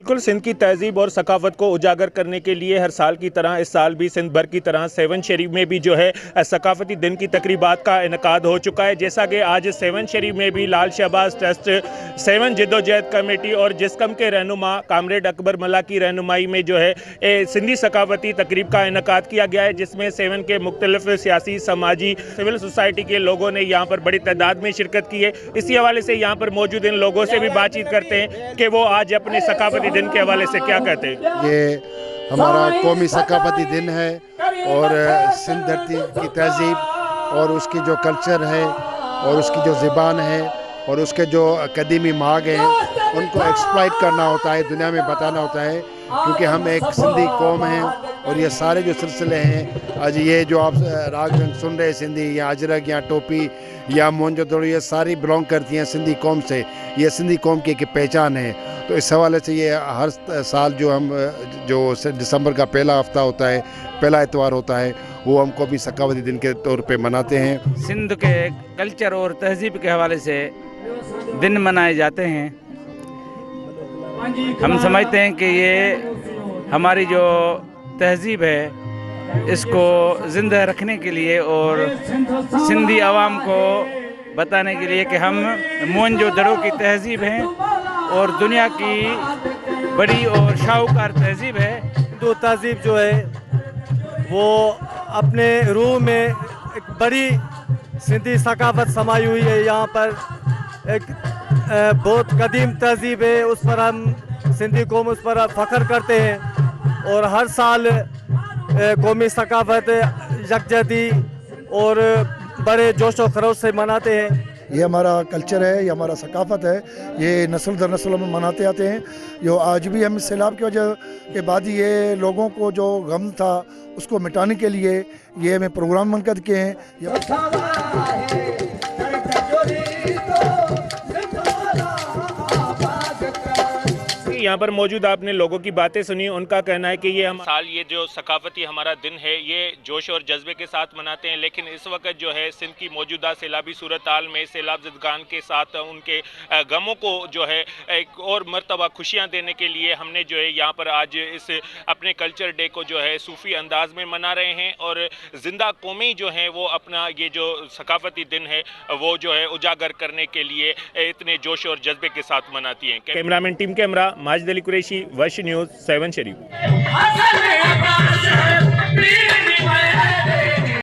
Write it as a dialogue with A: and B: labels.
A: बिल्कुल सिंध की तहजीब और सकाफत को उजागर करने के लिए हर साल की तरह इस साल भी सिंध भर की तरह सेवन शरीफ में भी जो है सकाफती दिन की तकरीबात का इनकाद हो चुका है। जैसा कि आज सेवन शरीफ में भी लाल शहबाज ट्रस्ट, सेवन जद्दोजहद कमेटी और जिस्कम के रहनुमा कामरेड अकबर मल्ला की रहनुमाई में जो है सिंधी सकाफती तकरीब का इनकाद किया गया है, जिसमें सेवन के मुख्तलिफ सियासी, समाजी, सिविल सोसाइटी के लोगों ने यहाँ पर बड़ी तादाद में शिरकत की है। इसी हवाले से यहाँ पर मौजूद इन लोगों से भी बातचीत करते हैं कि वो आज अपने सकाफती दिन के हवाले से क्या कहते हैं।
B: ये हमारा कौमी सकाफती दिन है और सिंध धरती की तहजीब और उसकी जो कल्चर है और उसकी जो ज़बान है और उसके जो कदीमी माग हैं उनको एक्सप्लॉइट करना होता है, दुनिया में बताना होता है, क्योंकि हम एक सिंधी कौम हैं और ये सारे जो सिलसिले हैं, आज ये जो आप राग रंग सुन रहे सिंधी या अजरक या टोपी या मोंजोदड़ो, ये सारी बिलोंग करती हैं सिंधी कौम से। ये सिंधी कौम की एक पहचान है। तो इस हवाले से ये हर साल जो हम जो दिसंबर का पहला हफ्ता होता है, पहला इतवार होता है, वो हम कौमी सकाफती दिन के तौर पे मनाते हैं।
C: सिंध के कल्चर और तहजीब के हवाले से दिन मनाए जाते हैं। हम समझते हैं कि ये हमारी जो तहजीब है इसको ज़िंदा रखने के लिए और सिंधी आवाम को बताने के लिए कि हम मोहनजोदड़ो की तहजीब हैं और दुनिया की बड़ी और शाहूकार तहजीब है।
D: हिंदू तहजीब जो है वो अपने रूह में एक बड़ी सिंधी सकाफत समाई हुई है। यहाँ पर एक बहुत कदीम तहजीब है, उस पर हम सिंधी कौम उस पर फ़ख्र करते हैं और हर साल कौमी सकाफत यकजहती और बड़े जोश व खरोश से मनाते हैं।
E: ये हमारा कल्चर है, ये हमारा सकाफत है, ये नस्ल दर नस्ल में मनाते आते हैं। जो आज भी हम सैलाब की वजह के बाद ये लोगों को जो गम था उसको मिटाने के लिए ये हमें प्रोग्राम मुनक़द किए हैं।
A: यहाँ पर मौजूद आपने लोगों की बातें सुनी। उनका कहना है कि ये हम साल ये जो सकाफती हमारा दिन है ये जोश और जज्बे के साथ मनाते हैं, लेकिन इस वक्त जो है सिंध की मौजूदा सैलाबी सूरत हाल में सैलाब ज़दगान के साथ उनके गमों को जो है एक और मरतबा खुशियाँ देने के लिए हमने जो है यहाँ पर आज इस अपने कल्चर डे को जो है सूफ़ी अंदाज में मना रहे हैं और ज़िंदा कौमें जो हैं वो अपना ये जो सकाफती दिन है वो जो है उजागर करने के लिए इतने जोश और जज्बे के साथ मनाती हैं। Cameraman team camera Majid Ali Qureshi, वश न्यूज़, सेवन शरीफ।